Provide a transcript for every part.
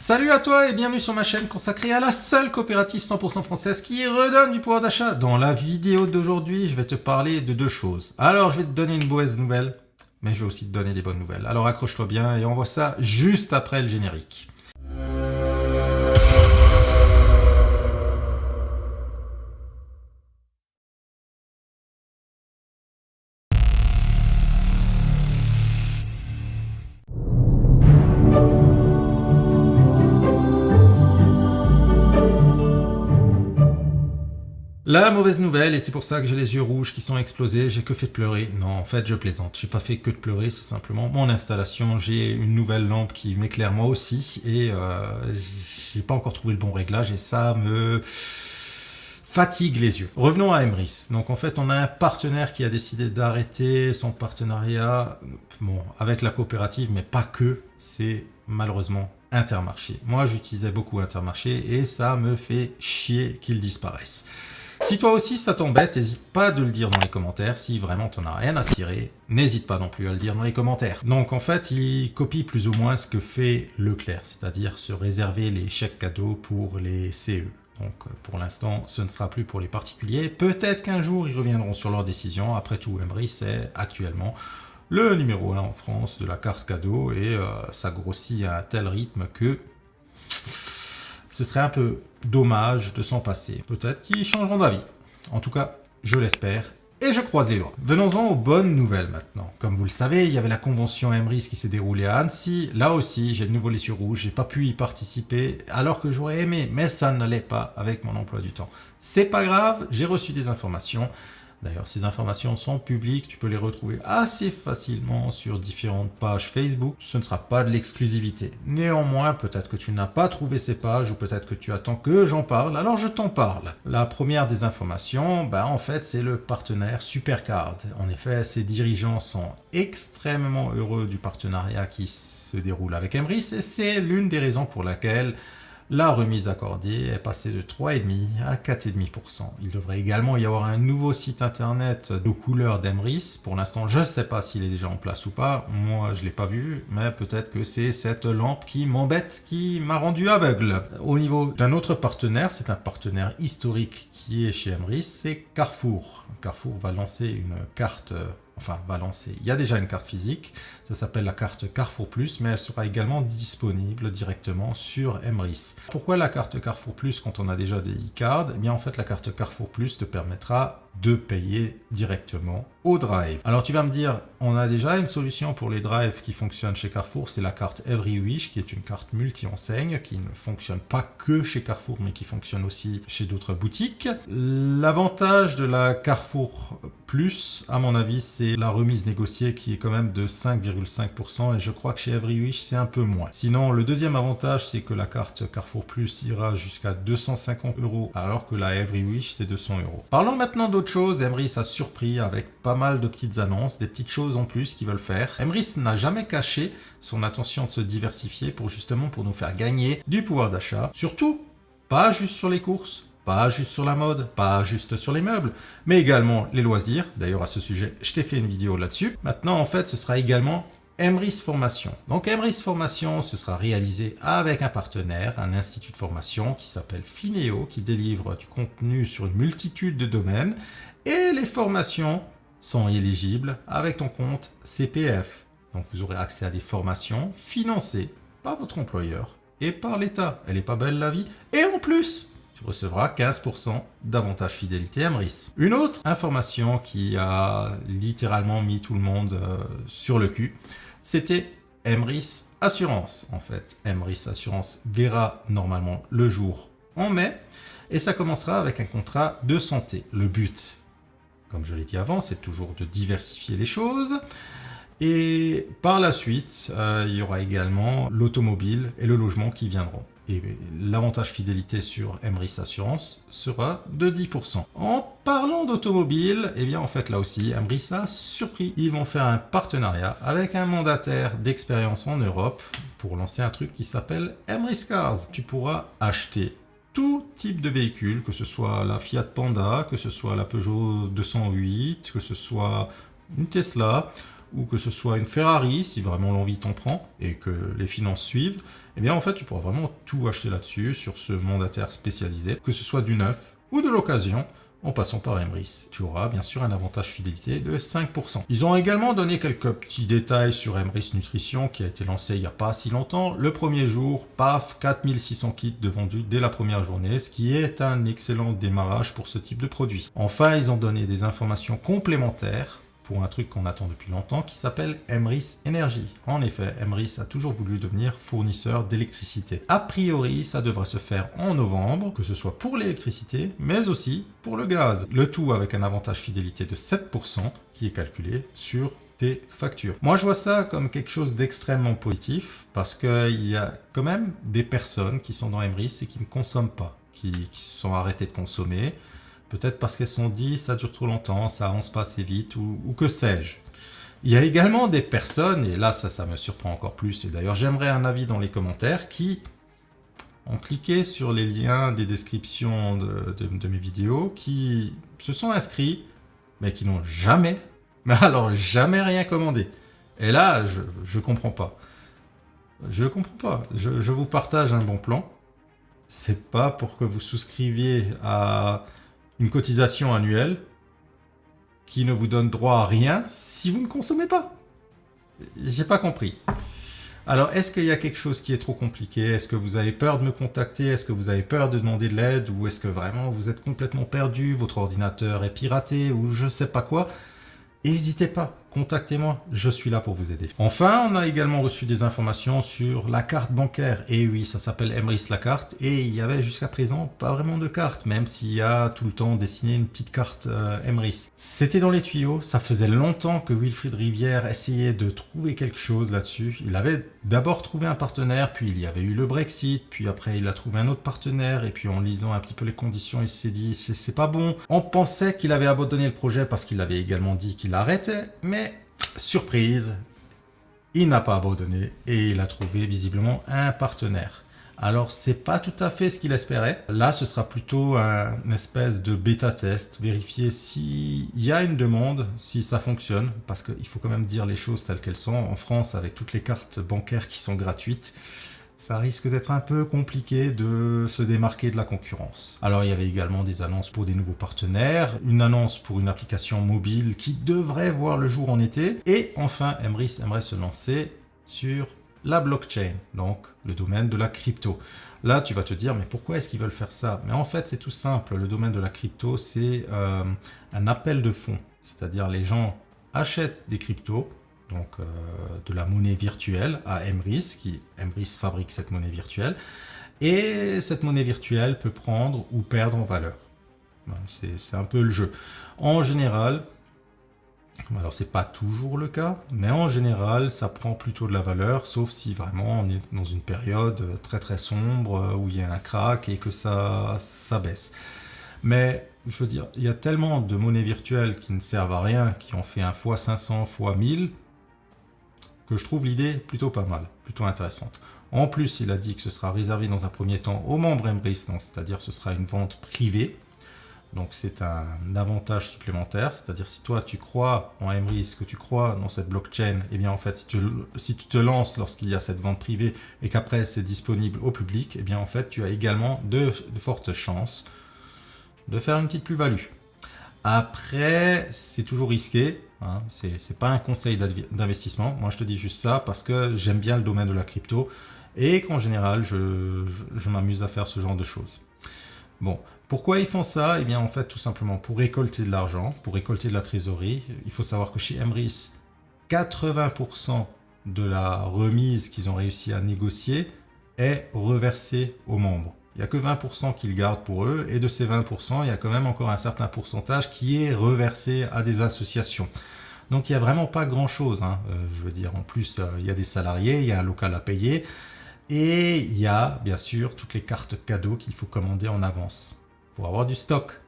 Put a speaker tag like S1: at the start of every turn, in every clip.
S1: Salut à toi et bienvenue sur ma chaîne consacrée à la seule coopérative 100% française qui redonne du pouvoir d'achat. Dans la vidéo d'aujourd'hui, je vais te parler de deux choses. Alors, je vais te donner une mauvaise nouvelle, mais je vais aussi te donner des bonnes nouvelles. Alors accroche-toi bien et on voit ça juste après le générique. La mauvaise nouvelle, et c'est pour ça que j'ai les yeux rouges qui sont explosés, j'ai que fait de pleurer. Non, en fait, je plaisante. J'ai pas fait que de pleurer, c'est simplement mon installation. J'ai une nouvelle lampe qui m'éclaire moi aussi, et j'ai pas encore trouvé le bon réglage, et ça me fatigue les yeux. Revenons à Emrys. Donc en fait, on a un partenaire qui a décidé d'arrêter son partenariat, avec la coopérative, mais pas que. C'est malheureusement Intermarché. Moi, j'utilisais beaucoup Intermarché, et ça me fait chier qu'il disparaisse. Si toi aussi ça t'embête, n'hésite pas de le dire dans les commentaires. Si vraiment t'en as rien à cirer, n'hésite pas non plus à le dire dans les commentaires. Donc en fait, il copie plus ou moins ce que fait Leclerc, c'est-à-dire se réserver les chèques cadeaux pour les CE. Donc pour l'instant, ce ne sera plus pour les particuliers. Peut-être qu'un jour, ils reviendront sur leur décision. Après tout, Emrys est actuellement le numéro 1 en France de la carte cadeau et ça grossit à un tel rythme que ce serait un peu dommage de s'en passer. Peut-être qu'ils changeront d'avis. En tout cas, je l'espère et je croise les doigts. Venons-en aux bonnes nouvelles maintenant. Comme vous le savez, il y avait la convention Emrys qui s'est déroulée à Annecy. Là aussi, j'ai de nouveau les yeux rouges. J'ai pas pu y participer alors que j'aurais aimé, mais ça n'allait pas avec mon emploi du temps. C'est pas grave, j'ai reçu des informations. D'ailleurs, ces informations sont publiques, tu peux les retrouver assez facilement sur différentes pages Facebook. Ce ne sera pas de l'exclusivité. Néanmoins, peut-être que tu n'as pas trouvé ces pages ou peut-être que tu attends que j'en parle, alors je t'en parle. La première des informations, en fait, c'est le partenaire Supercard. En effet, ses dirigeants sont extrêmement heureux du partenariat qui se déroule avec Emrys et c'est l'une des raisons pour laquelle la remise accordée est passée de 3,5 à 4,5%. Il devrait également y avoir un nouveau site internet aux couleurs d'Emrys. Pour l'instant, je ne sais pas s'il est déjà en place ou pas. Moi, je ne l'ai pas vu, mais peut-être que c'est cette lampe qui m'embête, qui m'a rendu aveugle. Au niveau d'un autre partenaire, c'est un partenaire historique qui est chez Emrys, c'est Carrefour. Carrefour va lancer une carte... il y a déjà une carte physique, ça s'appelle la carte Carrefour Plus, mais elle sera également disponible directement sur Emrys. Pourquoi la carte Carrefour Plus quand on a déjà des e-cards? Eh bien en fait la carte Carrefour Plus te permettra de payer directement au drive. Alors tu vas me dire, on a déjà une solution pour les drives qui fonctionnent chez Carrefour, c'est la carte Everywish qui est une carte multi-enseigne qui ne fonctionne pas que chez Carrefour mais qui fonctionne aussi chez d'autres boutiques. L'avantage de la Carrefour Plus, à mon avis, c'est la remise négociée qui est quand même de 5,5% et je crois que chez Everywish c'est un peu moins. Sinon, le deuxième avantage, c'est que la carte Carrefour Plus ira jusqu'à 250 € alors que la Everywish c'est 200 €. Parlons maintenant d'autre chose. Emrys a surpris avec pas mal de petites annonces, des petites choses en plus qu'ils veulent faire. Emrys n'a jamais caché son intention de se diversifier pour nous faire gagner du pouvoir d'achat. Surtout, pas juste sur les courses, pas juste sur la mode, pas juste sur les meubles, mais également les loisirs. D'ailleurs, à ce sujet, je t'ai fait une vidéo là-dessus. Maintenant, en fait, ce sera également Emrys Formation. Donc Emrys Formation, ce sera réalisé avec un partenaire, un institut de formation qui s'appelle Fineo, qui délivre du contenu sur une multitude de domaines et les formations sont éligibles avec ton compte CPF. Donc vous aurez accès à des formations financées par votre employeur et par l'État. Elle est pas belle la vie? Et en plus, tu recevras 15% d'avantage fidélité Emrys. Une autre information qui a littéralement mis tout le monde sur le cul, c'était Emrys Assurance. En fait, Emrys Assurance verra normalement le jour en mai et ça commencera avec un contrat de santé. Le but, comme je l'ai dit avant, c'est toujours de diversifier les choses. Et par la suite, il y aura également l'automobile et le logement qui viendront. Et l'avantage fidélité sur Emrys Assurance sera de 10%. En parlant d'automobile, eh bien en fait là aussi, Emrys a surpris. Ils vont faire un partenariat avec un mandataire d'expérience en Europe pour lancer un truc qui s'appelle Emrys Cars. Tu pourras acheter tout type de véhicule, que ce soit la Fiat Panda, que ce soit la Peugeot 208, que ce soit une Tesla, ou que ce soit une Ferrari, si vraiment l'envie t'en prend et que les finances suivent, eh bien en fait tu pourras vraiment tout acheter là-dessus, sur ce mandataire spécialisé, que ce soit du neuf ou de l'occasion, en passant par Emrys. Tu auras bien sûr un avantage fidélité de 5%. Ils ont également donné quelques petits détails sur Emrys Nutrition qui a été lancé il n'y a pas si longtemps. Le premier jour, paf, 4600 kits de vendus dès la première journée, ce qui est un excellent démarrage pour ce type de produit. Enfin, ils ont donné des informations complémentaires pour un truc qu'on attend depuis longtemps qui s'appelle Emrys Energy. En effet, Emrys a toujours voulu devenir fournisseur d'électricité. A priori, ça devrait se faire en novembre, que ce soit pour l'électricité, mais aussi pour le gaz. Le tout avec un avantage fidélité de 7% qui est calculé sur tes factures. Moi, je vois ça comme quelque chose d'extrêmement positif parce qu'il y a quand même des personnes qui sont dans Emrys et qui ne consomment pas, qui se sont arrêtées de consommer. Peut-être parce qu'elles se sont dit ça dure trop longtemps, ça avance pas assez vite ou que sais-je. Il y a également des personnes, et là ça me surprend encore plus, et d'ailleurs j'aimerais un avis dans les commentaires, qui ont cliqué sur les liens des descriptions de mes vidéos, qui se sont inscrits, mais qui n'ont jamais, mais alors jamais rien commandé. Et là, je comprends pas. Je comprends pas. Je vous partage un bon plan. C'est pas pour que vous souscriviez à une cotisation annuelle qui ne vous donne droit à rien si vous ne consommez pas. J'ai pas compris. Alors, est-ce qu'il y a quelque chose qui est trop compliqué? Est-ce que vous avez peur de me contacter? Est-ce que vous avez peur de demander de l'aide? Ou est-ce que vraiment vous êtes complètement perdu? Votre ordinateur est piraté ou je sais pas quoi? N'hésitez pas, contactez-moi, je suis là pour vous aider. Enfin, on a également reçu des informations sur la carte bancaire. Et oui, ça s'appelle Emrys la carte. Et il y avait jusqu'à présent pas vraiment de carte, même s'il y a tout le temps dessiné une petite carte Emrys. C'était dans les tuyaux, ça faisait longtemps que Wilfried Rivière essayait de trouver quelque chose là-dessus. Il avait d'abord trouvé un partenaire, puis il y avait eu le Brexit, puis après il a trouvé un autre partenaire, et puis en lisant un petit peu les conditions, il s'est dit c'est pas bon. On pensait qu'il avait abandonné le projet parce qu'il avait également dit qu'il arrêtait, mais surprise, il n'a pas abandonné et il a trouvé visiblement un partenaire. Alors c'est pas tout à fait ce qu'il espérait. Là ce sera plutôt une espèce de bêta test, vérifier s'il y a une demande, si ça fonctionne, parce qu'il faut quand même dire les choses telles qu'elles sont. En France, avec toutes les cartes bancaires qui sont gratuites, ça risque d'être un peu compliqué de se démarquer de la concurrence. Alors il y avait également des annonces pour des nouveaux partenaires, une annonce pour une application mobile qui devrait voir le jour en été, et enfin Emrys aimerait se lancer sur la blockchain, donc le domaine de la crypto. Là tu vas te dire mais pourquoi est-ce qu'ils veulent faire ça? Mais en fait c'est tout simple, le domaine de la crypto c'est un appel de fonds, c'est-à-dire les gens achètent des cryptos, donc de la monnaie virtuelle à Emrys, Emrys fabrique cette monnaie virtuelle, et cette monnaie virtuelle peut prendre ou perdre en valeur. C'est un peu le jeu. En général, alors c'est pas toujours le cas, mais en général ça prend plutôt de la valeur, sauf si vraiment on est dans une période très très sombre où il y a un crack et que ça baisse. Mais je veux dire, il y a tellement de monnaies virtuelles qui ne servent à rien, qui ont fait un fois 500, fois 1000, que je trouve l'idée plutôt pas mal, plutôt intéressante. En plus, il a dit que ce sera réservé dans un premier temps aux membres Emrys, c'est-à-dire que ce sera une vente privée. Donc c'est un avantage supplémentaire, c'est-à-dire si toi tu crois en Emrys, que tu crois dans cette blockchain, et bien en fait si tu te lances lorsqu'il y a cette vente privée et qu'après c'est disponible au public, et bien en fait tu as également de fortes chances de faire une petite plus-value. Après, c'est toujours risqué, hein, c'est pas un conseil d'investissement, moi je te dis juste ça parce que j'aime bien le domaine de la crypto et qu'en général je m'amuse à faire ce genre de choses. Bon, pourquoi ils font ça? Eh bien en fait tout simplement pour récolter de l'argent, pour récolter de la trésorerie. Il faut savoir que chez Emrys, 80% de la remise qu'ils ont réussi à négocier est reversée aux membres. Il n'y a que 20% qu'ils gardent pour eux, et de ces 20%, il y a quand même encore un certain pourcentage qui est reversé à des associations. Donc il n'y a vraiment pas grand-chose, hein. Je veux dire, en plus, il y a des salariés, il y a un local à payer, et il y a, bien sûr, toutes les cartes cadeaux qu'il faut commander en avance pour avoir du stock.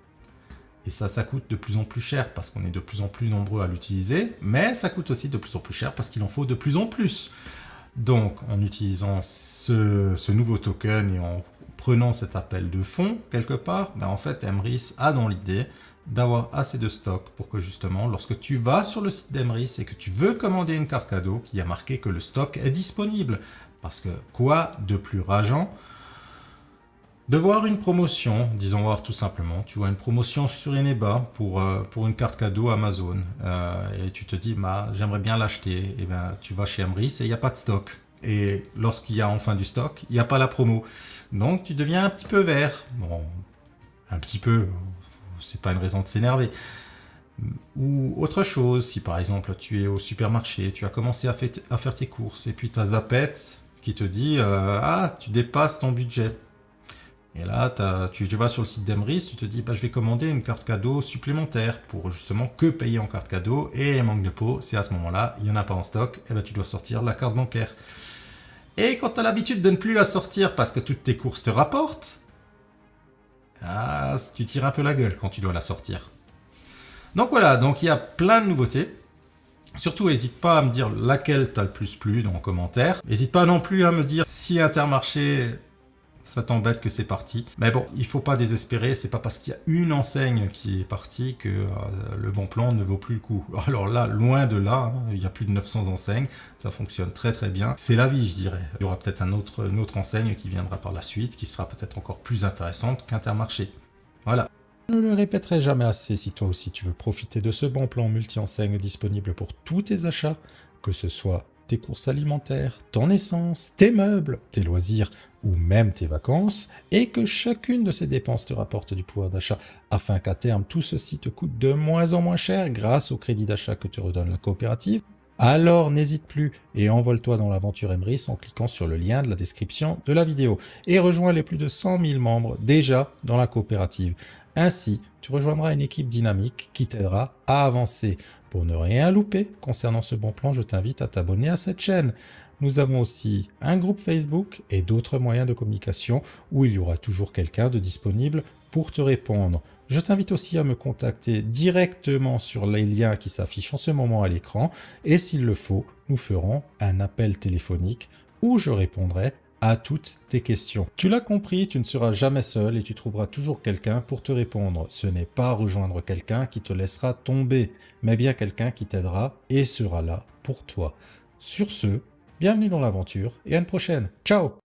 S1: Et ça coûte de plus en plus cher parce qu'on est de plus en plus nombreux à l'utiliser, mais ça coûte aussi de plus en plus cher parce qu'il en faut de plus en plus. Donc, en utilisant ce nouveau token et en prenant cet appel de fonds quelque part, ben en fait Emrys a dans l'idée d'avoir assez de stock pour que justement, lorsque tu vas sur le site d'Emrys et que tu veux commander une carte cadeau, qu'il y a marqué que le stock est disponible. Parce que quoi de plus rageant de voir une promotion, disons voir tout simplement, tu vois une promotion sur Eneba pour une carte cadeau Amazon et tu te dis bah, j'aimerais bien l'acheter, et ben tu vas chez Emrys et il n'y a pas de stock. Et lorsqu'il y a enfin du stock, il n'y a pas la promo. Donc tu deviens un petit peu vert. Bon, un petit peu, c'est pas une raison de s'énerver. Ou autre chose, si par exemple tu es au supermarché, tu as commencé à faire tes courses et puis tu as Zappet qui te dit ah, tu dépasses ton budget. Et là, tu vas sur le site d'Emrys, tu te dis, bah, je vais commander une carte cadeau supplémentaire pour justement que payer en carte cadeau. Et manque de peau, c'est à ce moment-là, il n'y en a pas en stock, et ben, tu dois sortir la carte bancaire. Et quand tu as l'habitude de ne plus la sortir parce que toutes tes courses te rapportent, tu tires un peu la gueule quand tu dois la sortir. Donc voilà, donc il y a plein de nouveautés. Surtout, n'hésite pas à me dire laquelle t'as le plus plu dans les commentaires. N'hésite pas non plus à me dire si Intermarché... ça t'embête que c'est parti. Mais bon, il faut pas désespérer, c'est pas parce qu'il y a une enseigne qui est partie que le bon plan ne vaut plus le coup. Alors là, loin de là, il y a plus de 900 enseignes, ça fonctionne très très bien. C'est la vie, je dirais. Il y aura peut-être une autre enseigne qui viendra par la suite, qui sera peut-être encore plus intéressante qu'Intermarché. Voilà. Je ne le répéterai jamais assez, si toi aussi tu veux profiter de ce bon plan multi-enseigne disponible pour tous tes achats, que ce soit tes courses alimentaires, ton essence, tes meubles, tes loisirs ou même tes vacances, et que chacune de ces dépenses te rapporte du pouvoir d'achat, afin qu'à terme tout ceci te coûte de moins en moins cher grâce au crédit d'achat que te redonne la coopérative, alors n'hésite plus et envole-toi dans l'aventure Emrys en cliquant sur le lien de la description de la vidéo et rejoins les plus de 100 000 membres déjà dans la coopérative. Ainsi, tu rejoindras une équipe dynamique qui t'aidera à avancer. Pour ne rien louper concernant ce bon plan, je t'invite à t'abonner à cette chaîne. Nous avons aussi un groupe Facebook et d'autres moyens de communication où il y aura toujours quelqu'un de disponible pour te répondre. Je t'invite aussi à me contacter directement sur les liens qui s'affichent en ce moment à l'écran et s'il le faut, nous ferons un appel téléphonique où je répondrai à toutes tes questions. Tu l'as compris, tu ne seras jamais seul et tu trouveras toujours quelqu'un pour te répondre. Ce n'est pas rejoindre quelqu'un qui te laissera tomber, mais bien quelqu'un qui t'aidera et sera là pour toi. Sur ce, bienvenue dans l'aventure et à une prochaine. Ciao!